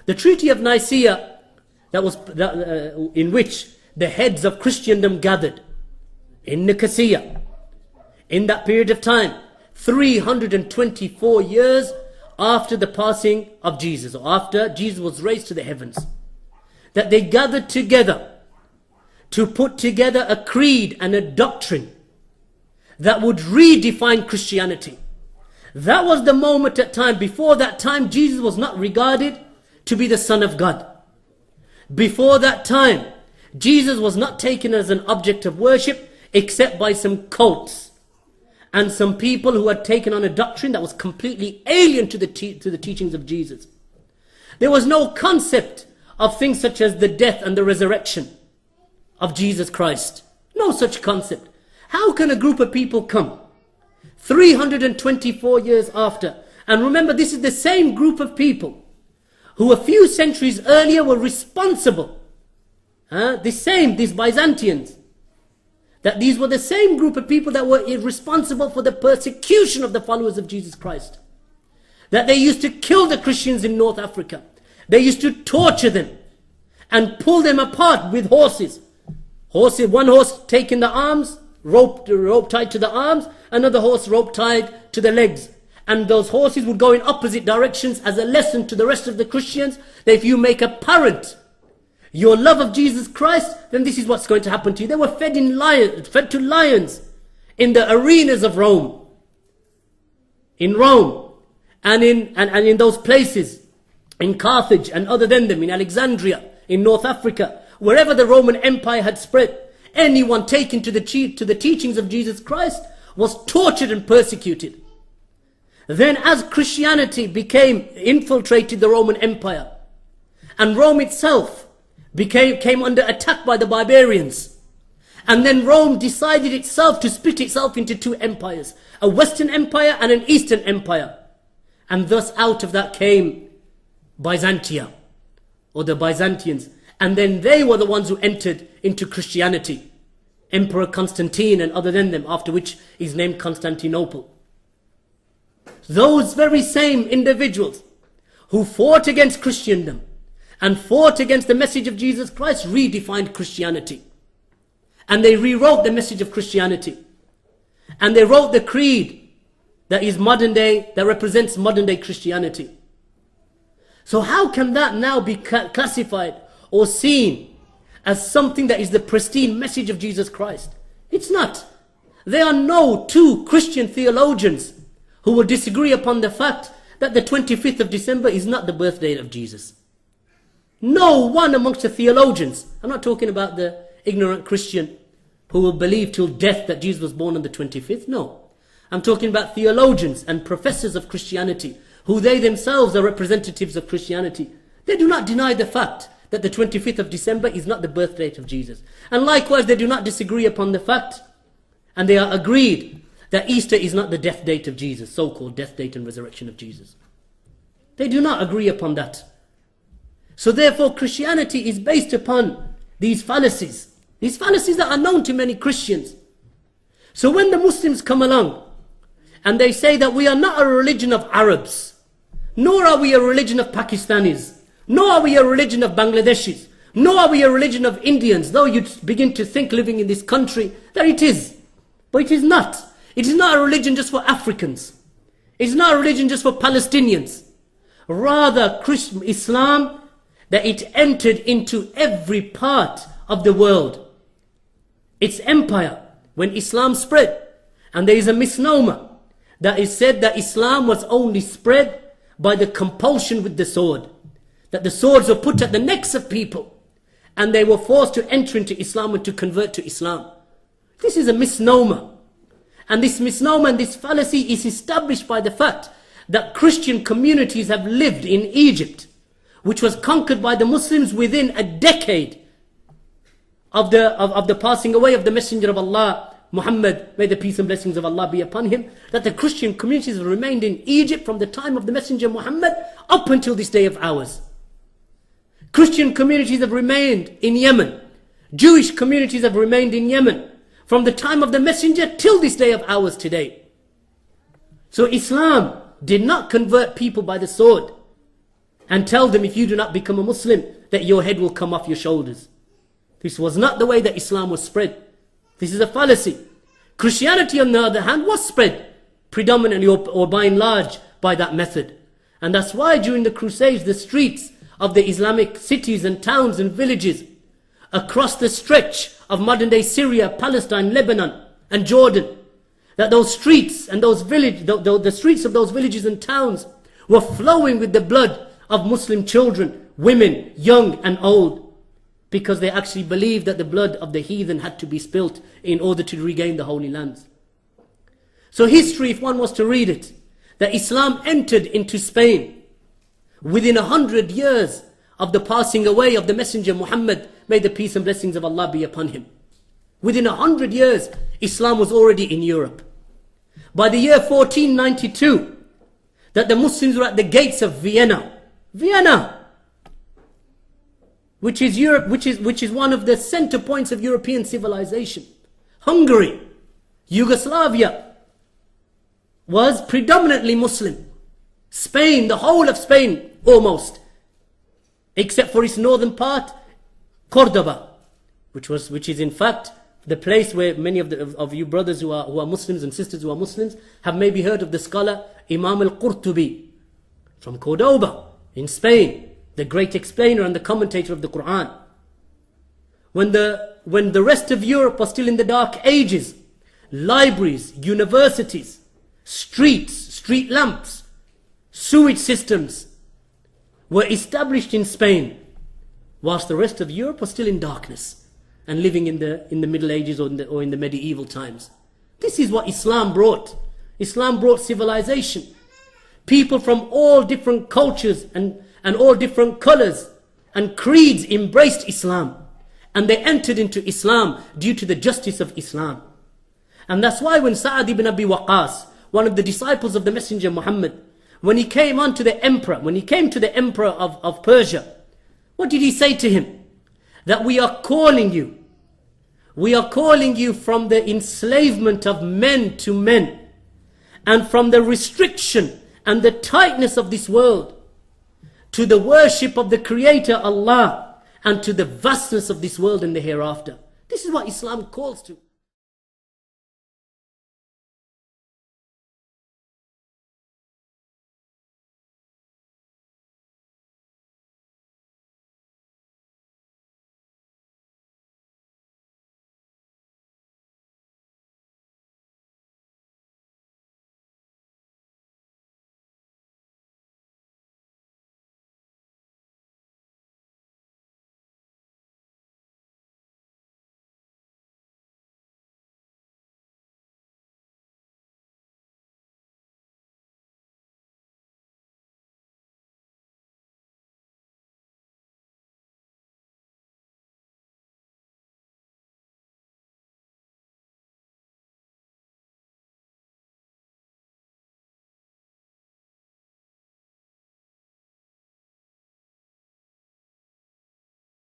The Treaty of Nicaea, in which the heads of Christendom gathered in Nicosia, in that period of time, 324 years after the passing of Jesus, or after Jesus was raised to the heavens, that they gathered together to put together a creed and a doctrine that would redefine Christianity. That was the moment at time. Before that time, Jesus was not regarded to be the Son of God. Before that time, Jesus was not taken as an object of worship except by some cults and some people who had taken on a doctrine that was completely alien to the teachings of Jesus. There was no concept of things such as the death and the resurrection of Jesus Christ. No such concept. How can a group of people come 324 years after? And remember, this is the same group of people who a few centuries earlier were responsible. These Byzantians. That these were the same group of people that were responsible for the persecution of the followers of Jesus Christ. That they used to kill the Christians in North Africa. They used to torture them and pull them apart with horses. One horse taking the arms, rope tied to the arms, another horse rope tied to the legs. And those horses would go in opposite directions as a lesson to the rest of the Christians, that if you make apparent your love of Jesus Christ, then this is what's going to happen to you. They were fed to lions in the arenas of Rome. In Rome and in those places, in Carthage and other than them, in Alexandria, in North Africa, wherever the Roman Empire had spread, anyone taken to the teachings of Jesus Christ was tortured and persecuted. Then as Christianity infiltrated the Roman Empire, and Rome itself came under attack by the barbarians, and then Rome decided itself to split itself into two empires, a Western Empire and an Eastern Empire. And thus out of that came Byzantia, or the Byzantians. And then they were the ones who entered into Christianity. Emperor Constantine and other than them, after which is named Constantinople. Those very same individuals who fought against Christendom and fought against the message of Jesus Christ redefined Christianity. And they rewrote the message of Christianity. And they wrote the creed that is modern day, that represents modern day Christianity. So how can that now be classified or seen as something that is the pristine message of Jesus Christ? It's not. There are no two Christian theologians who will disagree upon the fact that the 25th of December is not the birthday of Jesus. No one amongst the theologians, I'm not talking about the ignorant Christian who will believe till death that Jesus was born on the 25th. No. I'm talking about theologians and professors of Christianity, who they themselves are representatives of Christianity. They do not deny the fact that the 25th of December is not the birth date of Jesus. And likewise, they do not disagree upon the fact, and they are agreed, that Easter is not the death date of Jesus, so-called death date and resurrection of Jesus. They do not agree upon that. So therefore, Christianity is based upon these fallacies that are known to many Christians. So when the Muslims come along, and they say that we are not a religion of Arabs, nor are we a religion of Pakistanis, nor are we a religion of Bangladeshis, nor are we a religion of Indians, though you begin to think living in this country that it is. But it is not. It is not a religion just for Africans. It is not a religion just for Palestinians. Rather, Islam, that it entered into every part of the world. Its empire, when Islam spread, and there is a misnomer that is said that Islam was only spread by the compulsion with the sword. That the swords were put at the necks of people, and they were forced to enter into Islam and to convert to Islam. This is a misnomer. And this misnomer and this fallacy is established by the fact that Christian communities have lived in Egypt, which was conquered by the Muslims within a decade of the passing away of the Messenger of Allah, Muhammad, may the peace and blessings of Allah be upon him, that the Christian communities have remained in Egypt from the time of the Messenger Muhammad up until this day of ours. Christian communities have remained in Yemen. Jewish communities have remained in Yemen from the time of the Messenger till this day of ours today. So Islam did not convert people by the sword. and tell them, if you do not become a Muslim, that your head will come off your shoulders. This was not the way that Islam was spread. This is a fallacy. Christianity, on the other hand, was spread predominantly or by and large by that method. And that's why during the Crusades, the streets of the Islamic cities and towns and villages across the stretch of modern-day Syria, Palestine, Lebanon and Jordan, that those streets and those the streets of those villages and towns were flowing with the blood of Muslim children, women, young and old, because they actually believed that the blood of the heathen had to be spilt in order to regain the Holy Lands. So history, if one was to read it, that Islam entered into Spain within 100 years of the passing away of the Messenger Muhammad, may the peace and blessings of Allah be upon him. Within 100 years, Islam was already in Europe. By the year 1492, that the Muslims were at the gates of Vienna, which is Europe, which is one of the center points of European civilization. Hungary, Yugoslavia was predominantly Muslim. Spain, the whole of Spain, almost, except for its northern part, Cordoba, which is in fact the place where many of you brothers who are Muslims and sisters who are Muslims have maybe heard of the scholar Imam al-Qurtubi from Cordoba in Spain, the great explainer and the commentator of the Quran. When the rest of Europe was still in the dark ages, libraries, universities, streets, street lamps, sewage systems were established in Spain, whilst the rest of Europe was still in darkness and living in the Middle Ages or in the medieval times. This is what Islam brought. Islam brought civilization. People from all different cultures and all different colors and creeds embraced Islam, and they entered into Islam due to the justice of Islam. And that's why when Sa'ad ibn Abi Waqqas, one of the disciples of the Messenger Muhammad, when he came to the emperor of Persia, what did he say to him? That we are calling you from the enslavement of men to men, and from the restriction and the tightness of this world, to the worship of the Creator Allah, and to the vastness of this world and the hereafter. This is what Islam calls to.